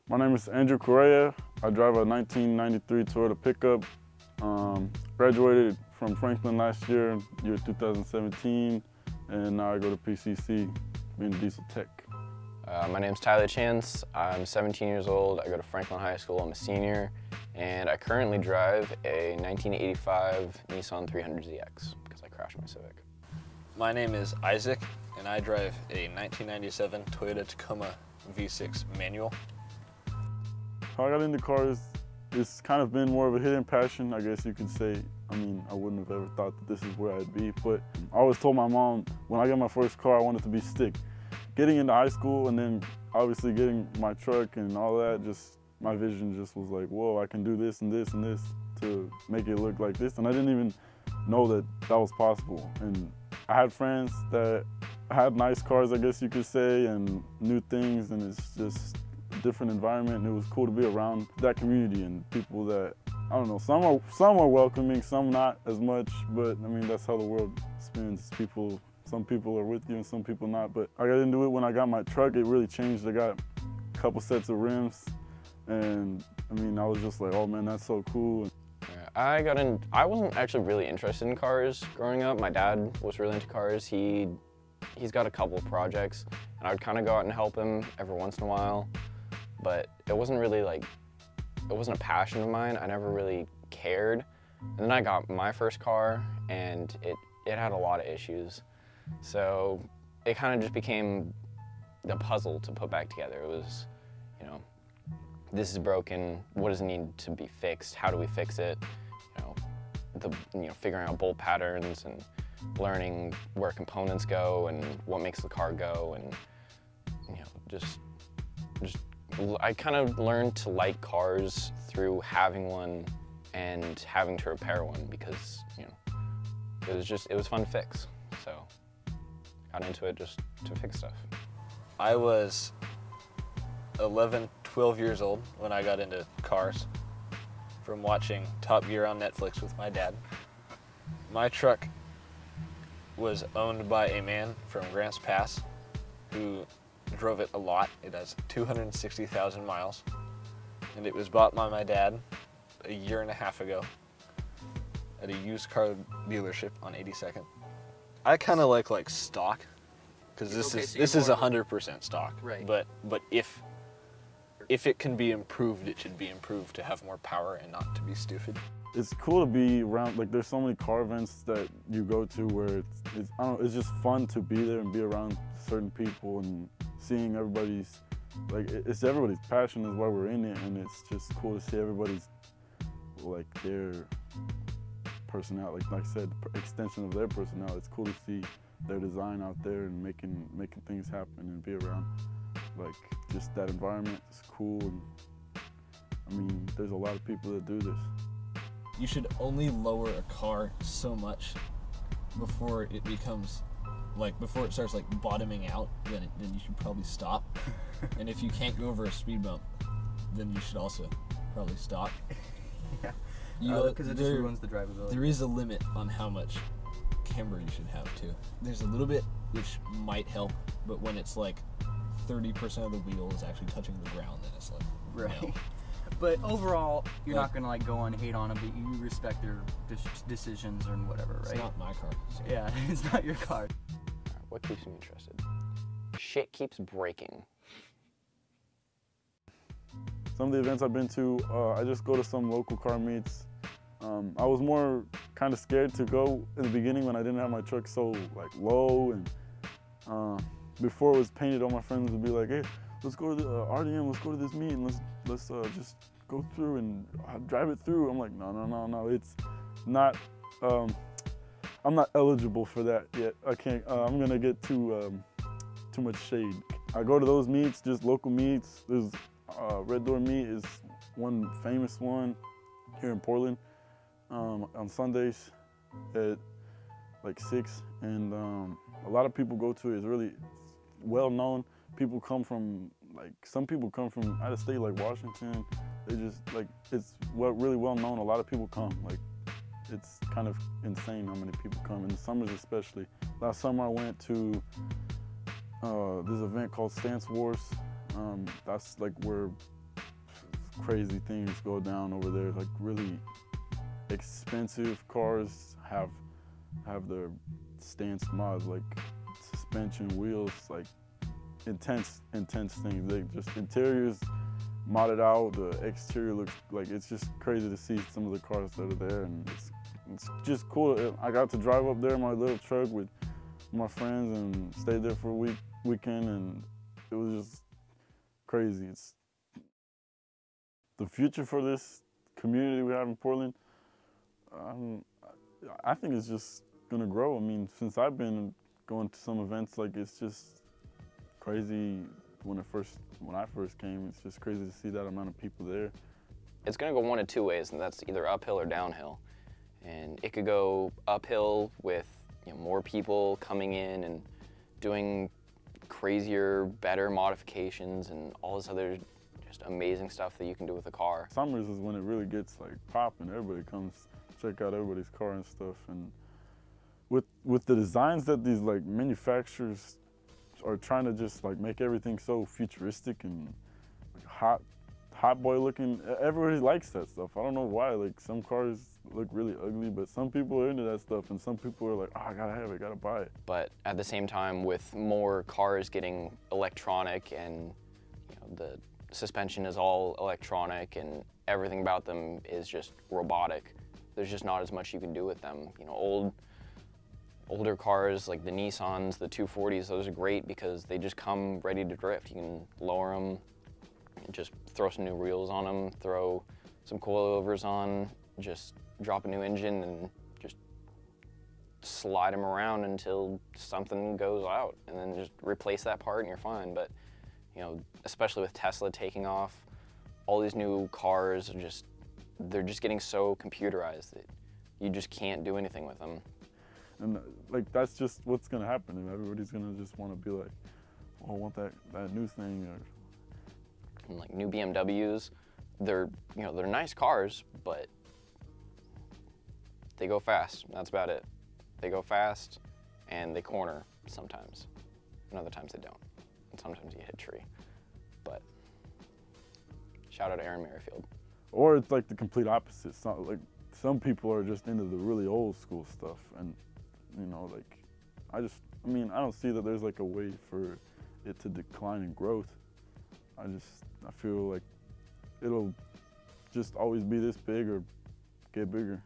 My name is Andrew Correa. I drive a 1993 Toyota pickup. Graduated from Franklin last year 2017, and now I go to PCC, being a diesel tech. My name's Tyler Chance. I'm 17 years old. I go to Franklin High School. I'm a senior, and I currently drive a 1985 Nissan 300ZX because I crashed my Civic. My name is Isaac, and I drive a 1997 Toyota Tacoma V6 manual. How I got into cars, it's kind of been more of a hidden passion, I guess you could say. I mean, I wouldn't have ever thought that this is where I'd be, but I always told my mom when I got my first car, I wanted to be stick. Getting into high school and then obviously getting my truck and all that, just my vision just was like, whoa, I can do this and this and this to make it look like this. And I didn't even know that that was possible. And I had friends that had nice cars, I guess you could say, and new things, and it's just a different environment, and it was cool to be around that community and people that, I don't know, some are welcoming, some not as much, but I mean, that's how the world spins. Some people are with you and some people not, but I got into it when I got my truck. It really changed. I got a couple sets of rims, and I mean, I was just like, oh man, that's so cool. I wasn't actually really interested in cars growing up. My dad was really into cars. He's got a couple of projects, and I would kind of go out and help him every once in a while, but it wasn't really like, it wasn't a passion of mine. I never really cared. And then I got my first car, and it had a lot of issues. So it kind of just became the puzzle to put back together. It was, you know, this is broken. What does it need to be fixed? How do we fix it? Figuring out bolt patterns and learning where components go and what makes the car go, and I kind of learned to like cars through having one and having to repair one because it was fun to fix. So got into it just to fix stuff. I was 11, 12 years old when I got into cars from watching Top Gear on Netflix with my dad. My truck was owned by a man from Grants Pass who drove it a lot. It has 260,000 miles, and it was bought by my dad a year and a half ago at a used car dealership on 82nd. I kind of like stock, because this is 100% stock. Right. But if it can be improved, it should be improved to have more power and not to be stupid. It's cool to be around, like there's so many car events that you go to where it's I don't know, it's just fun to be there and be around certain people and seeing everybody's, like it's everybody's passion is why we're in it, and it's just cool to see everybody's, like their personality, like I said, extension of their personality. It's cool to see their design out there and making things happen and be around. Like just that environment is cool, and I mean, there's a lot of people that do this. You should only lower a car so much before it becomes, before it starts bottoming out, then you should probably stop. And if you can't go over a speed bump, then you should also probably stop. Yeah, because it just ruins the drivability. There is a limit on how much camber you should have too. There's a little bit which might help, but when it's 30% of the wheel is actually touching the ground, then it's right. No. But overall, you're not gonna go and hate on them, but you respect their decisions or whatever, right? It's not my car. So. Yeah, it's not your car. What keeps me interested? Shit keeps breaking. Some of the events I've been to, I just go to some local car meets. I was more kind of scared to go in the beginning when I didn't have my truck so low, and before it was painted, all my friends would be like, hey, let's go to the RDM, let's go to this meet, and let's just go through and drive it through. I'm like, no, it's not, I'm not eligible for that yet. I can't, I'm gonna get too much shade. I go to those meets, just local meets. There's Red Door Meet is one famous one here in Portland on Sundays at 6, and a lot of people go to it. It's really well known. People come from, some people come from out of state like Washington. They just, it's really well known. A lot of people come. It's kind of insane how many people come, in the summers especially. Last summer I went to this event called Stance Wars. That's where crazy things go down over there. Like really expensive cars have their stance mods, like suspension, wheels, like intense things. They just interiors modded out. The exterior looks like, it's just crazy to see some of the cars that are there, and it's just cool. I got to drive up there in my little truck with my friends and stayed there for a weekend, and it was just crazy. It's the future for this community we have in Portland. I think it's just gonna grow. I mean, since I've been going to some events, like it's just crazy. When I first came, it's just crazy to see that amount of people there. It's gonna go one of two ways, and that's either uphill or downhill. And it could go uphill with more people coming in and doing crazier, better modifications and all this other just amazing stuff that you can do with a car. Summers is when it really gets like popping. Everybody comes check out everybody's car and stuff. And with the designs that these like manufacturers are trying to just like make everything so futuristic and like hot boy looking, everybody likes that stuff. I don't know why. Like some cars look really ugly, but some people are into that stuff, and some people are like, oh, I gotta have it, gotta buy it. But at the same time, with more cars getting electronic and the suspension is all electronic and everything about them is just robotic, there's just not as much you can do with them. Older cars like the Nissans, the 240s, those are great because they just come ready to drift. You can lower them, just throw some new wheels on them, throw some coilovers on, just drop a new engine and just slide them around until something goes out, and then just replace that part and you're fine. But especially with Tesla taking off, all these new cars are they're just getting so computerized that you just can't do anything with them. And like that's just what's gonna happen, and everybody's gonna just want to be like, oh, I want that new thing. And like new BMWs, they're nice cars, but they go fast. That's about it. They go fast, and they corner sometimes, and other times they don't. And sometimes you hit a tree. But shout out to Aaron Merrifield. Or it's like the complete opposite. Like some people are just into the really old school stuff, and like I don't see that there's like a way for it to decline in growth. I feel like it'll just always be this big or get bigger.